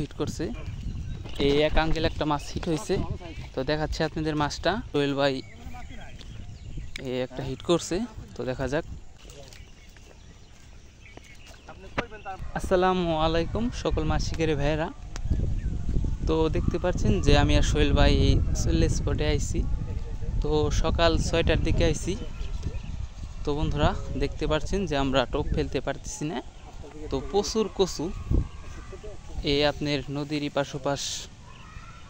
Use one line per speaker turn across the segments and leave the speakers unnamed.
Hit করছে। এই এক আঙ্কেল একটা মাছ হিট হয়েছে, তো দেখাচ্ছে আপনাদের মাছটা। সোহেল ভাই এই একটা হিট করছে, তো দেখা যাক। আসসালামু আলাইকুম সকল মাছ শিকারী ভাইয়েরা। তো দেখতে পাচ্ছেন যে আমি আর সোহেল ভাই এই চল্লিশ স্পটে আইছি। তো সকাল 6টার দিকে আইছি। তো বন্ধুরা দেখতে পাচ্ছেন যে আমরা টোপ ফেলতে পারতেছি না, তো প্রচুর কচু। এই আপনার নদীর ইপাশ ওপাশ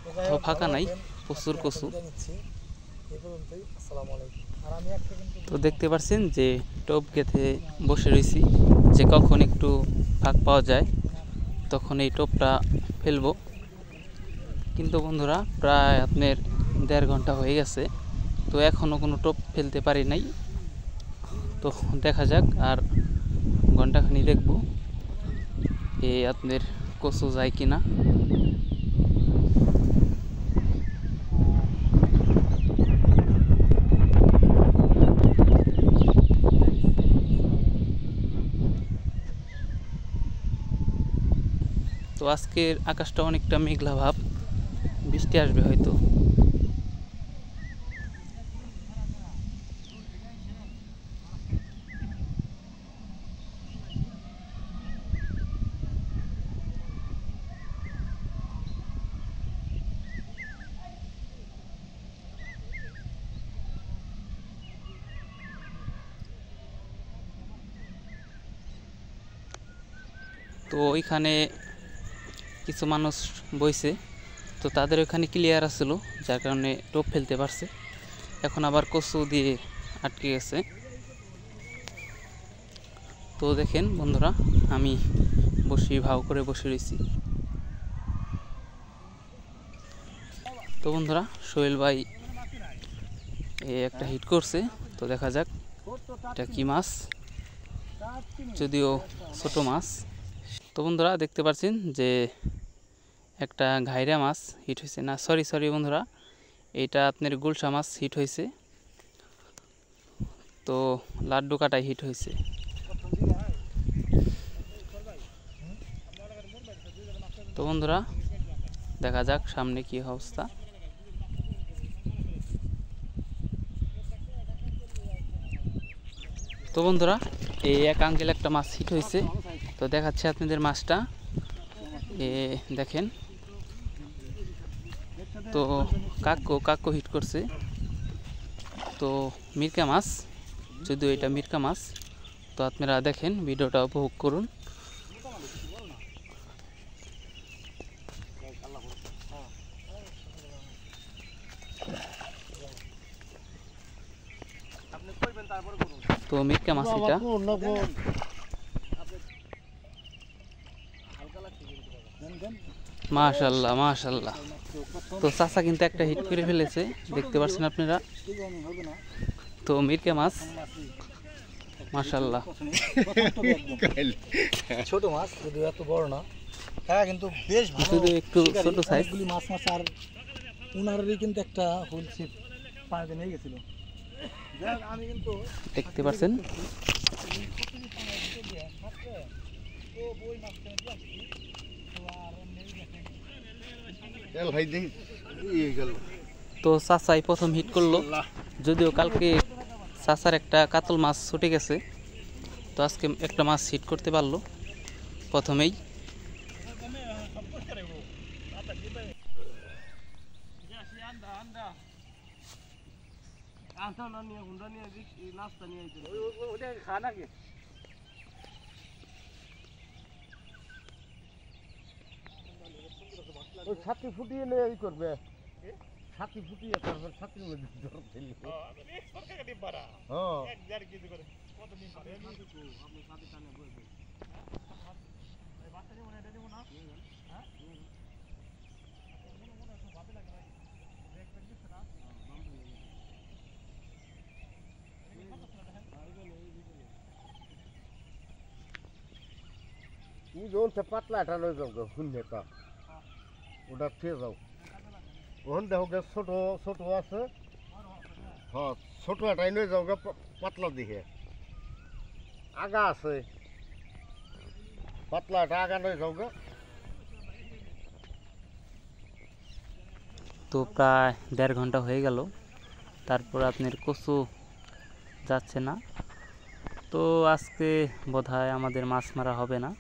কোথাও ফাঁকা নাই, প্রচুর কচু। তো দেখতে পাচ্ছেন যে টোপ গেঁথে বসে রয়েছি, যে কখন একটু ফাঁক পাওয়া যায় তখন এই টোপটা ফেলবো। কিন্তু বন্ধুরা প্রায় আপনার 1.5 ঘন্টা হয়ে গেছে, তো এখনও কোনো টোপ ফেলতে পারি নাই। তো দেখা যাক, আর ঘন্টাখানি দেখবো এই আপনার কচু যায় কিনা। তো আজকের আকাশটা অনেকটা মেঘলা ভাব, বৃষ্টি আসবে হয়তো। তো ওইখানে কিছু মানুষ বইছে, তো তাদের ওখানে ক্লিয়ার আছিল, যার কারণে টোপ ফেলতে পারছে। এখন আবার কচু দিয়ে আটকে গেছে। তো দেখেন বন্ধুরা, আমি ভাও করে বসে রয়েছি। তো বন্ধুরা সোহেল ভাই এই একটা হিট করছে, তো দেখা যাক এটা কি মাছ, যদিও ছোট মাছ। তো বন্ধুরা দেখতে পাচ্ছেন যে একটা ঘাইরা মাছ হিট হয়েছে, না সরি বন্ধুরা, এইটা আপনার গুলশা মাছ হিট হয়েছে। তো লাড্ডু কাটাই হিট হয়েছে। তো বন্ধুরা দেখা যাক সামনে কি অবস্থা। তো বন্ধুরা এই এক আঙ্কেল একটা মাছ হিট হয়েছে, তো দেখাচ্ছে আপনাদের মাছটা। দেখেন, তো কাকু হিট করছে। তো মিরকা মাছ, যদিও এটা মিরকা মাছ। তো আপনারা দেখেন, ভিডিওটা উপভোগ করুন। তো মিরকা মাছ এটা। মাশাআল্লাহ মাশাআল্লাহ। তো চাচা কিন্তু একটা হিট করে ফেলেছে, দেখতে পাচ্ছেন আপনারা। তো মিরকা মাছ মাশাআল্লাহ,
ছোট মাছ, যদিও এত বড় না, হ্যাঁ কিন্তু বেশ ভালো,
শুধু একটু ছোট সাইজ।
মাছ মাছ আর উনারেরই কিন্তু একটা হুইল ছিপ পানিতে নিয়ে গেছিল। আমি কিন্তু
দেখতে পাচ্ছেন। তো চাচাই প্রথম হিট করলো, যদিও কালকে চাচার একটা কাতল মাছ ছুটে গেছে, তো আজকে একটা মাছ হিট করতে পারলো প্রথমেই।
ছাতি ফুটিয়ে নিয়ে এই করবে, ছাতি ফুটিয়ে তারপর ছাতির মধ্যে পাতলাটা লয়ে যাও গো, শুনলে তা ওটা খেয়ে যাও। ওখান দেখো গে ছোট ছোট আছে, হ্যাঁ ছোট এটাই লয়ে যাও গে, পাতলা দিকে আগা আছে, পাতলাটা আগা লয়ে যাও গে।
তো প্রায় 1.5 ঘন্টা হয়ে গেল, তারপর আপনার কচু যাচ্ছে না। তো আজকে বোধহয় আমাদের মাছ মারা হবে না।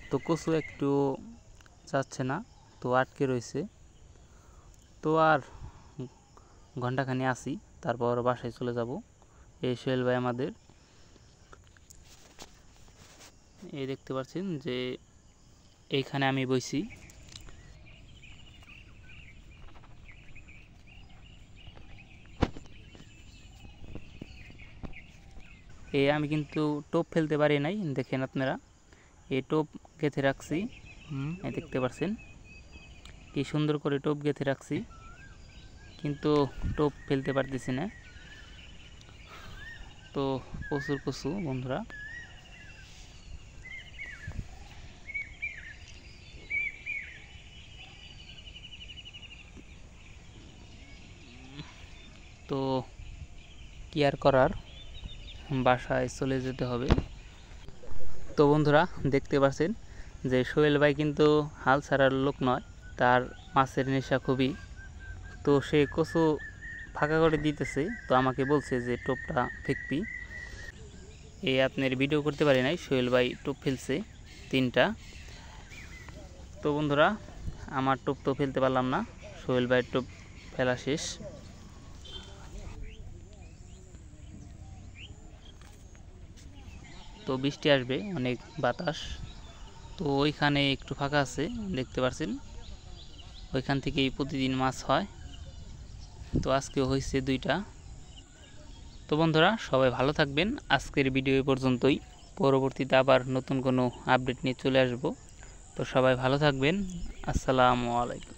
তো কচু একটু যাচ্ছে না, তো আটকে রয়েছে। তো আর ঘন্টাখানি আসি, তারপর বাসায় চলে যাব। এই সোহেল ভাই আমাদের, এই দেখতে পাচ্ছেন যে এইখানে আমি বইছি। আমি কিন্তু টোপ ফেলতে পারি নাই, দেখেন আপনারা এই টোপ গেঁথে রাখছি। এই দেখতে পাচ্ছেন কি সুন্দর করে টোপ গেঁথে রাখছি, কিন্তু টোপ ফেলতে পারতেছি না। তো প্রচুর কচু বন্ধুরা। তো কি আর করার, বাসায় চলে যেতে হবে। তো বন্ধুরা দেখতে পাচ্ছেন যে সোহেল ভাই কিন্তু হাল ছাড়ার লোক নয়, তার মাছের নেশা খুবই। তো সে কচু ফাঁকা করে দিতেছে, তো আমাকে বলছে যে টোপটা ফেকবি। আপনার ভিডিও করতে পারি নাই, সোহেল ভাই টোপ ফেলছে 3টা। তো বন্ধুরা আমার টোপ তো ফেলতে পারলাম না, সোহেল ভাইয়ের টোপ ফেলা শেষ। তো বৃষ্টি আসবে, অনেক বাতাস। তো ওইখানে একটু ফাঁকা আছে দেখতে পাচ্ছেন, ওইখান থেকেই প্রতিদিন মাছ হয়। তো আজকেও হয়েছে 2টা। তো বন্ধুরা সবাই ভালো থাকবেন, আজকের ভিডিও এই পর্যন্তই। পরবর্তীতে আবার নতুন কোনো আপডেট নিয়ে চলে আসব। তো সবাই ভালো থাকবেন, আসসালামু আলাইকুম।